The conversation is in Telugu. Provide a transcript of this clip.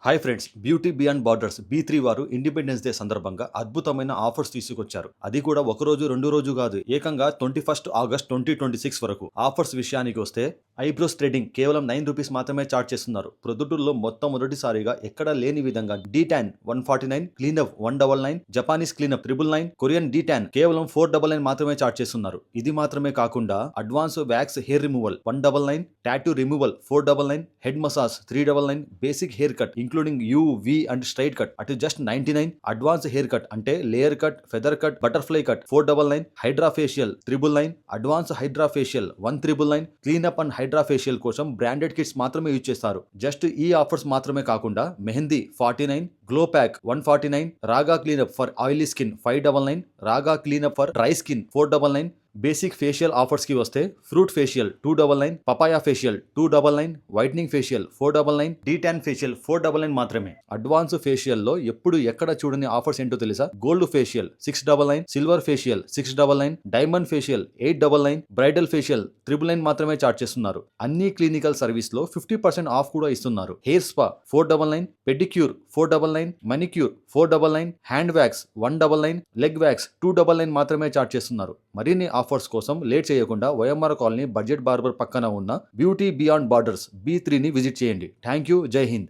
Hi friends, beauty beyond borders B3 వారు ఇండిపెండెన్స్ డే సందర్భంగా అద్భుతమైన ఆఫర్స్ తీసుకొచ్చారు. అది కూడా ఒక రోజు రెండు రోజు కాదు, ఏకంగా 21 ఆగస్ట్ 2026 వరకు. ఆఫర్స్ విషయానికి వస్తే ఐబ్రోస్ థ్రెడింగ్ కేవలం ₹9 మాత్రమే చార్జ్ చేస్తున్నారు. ప్రొద్దుటూరులో మొట్టమొదటిసారిగా ఎక్కడా లేని విధంగా D-Tan 149, cleanup 199, Japanese cleanup 999, Korean D-Tan కేవలం 499 మాత్రమే చార్జ్ చేస్తున్నారు. ఇది మాత్రమే కాకుండా advance wax hair removal 199, tattoo removal 499, head massage 399, basic hair cut including U, V and straight cut అటు జస్ట్ 99, అడ్వాన్స్ హెయిర్ కట్ అంటే layer cut, feather cut, butterfly cut 499, hydra facial 999, advance hydra facial 1999, cleanup and hydra facial కోసం బ్రాండెడ్ కిట్స్ మాత్రమే యూజ్ చేస్తారు. జస్ట్ ఈ ఆఫర్స్ మాత్రమే కాకుండా మెహందీ 49, గ్లో ప్యాక్ 149, రాగా క్లీనప్ ఫర్ ఆయిలీ స్కిన్ 599, రాగా cleanup for dry skin 499, basic facial offers కి వస్తే fruit facial 299, papaya facial 299, whitening facial 499, D-Tan facial 499 మాత్రమే. అడ్వాన్స్ ఫేషియల్ లో ఎప్పుడు ఎక్కడ చూడని ఆఫర్స్ ఏంటో తెలుసా? Gold facial 699, silver facial 699, diamond facial 899, bridal facial 999 మాత్రమే చార్జ్ చేస్తున్నారు. అన్ని క్లినికల్ సర్వీస్ లో 50% ఆఫ్ కూడా ఇస్తున్నారు. Hair spa 499, pedicure 499, మనిక్యూర్ 499, hand wax 199, leg wax 299 మాత్రమే చార్జ్ చేస్తున్నారు. మరిన్ని ఆఫర్స్ కోసం లేట్ చేయకుండా వైఎంఆర్ కాలనీ బడ్జెట్ బార్బర్ పక్కన ఉన్న బ్యూటీ బియాండ్ బార్డర్స్ B3ని విజిట్ చేయండి. Thank you. జై హింద్.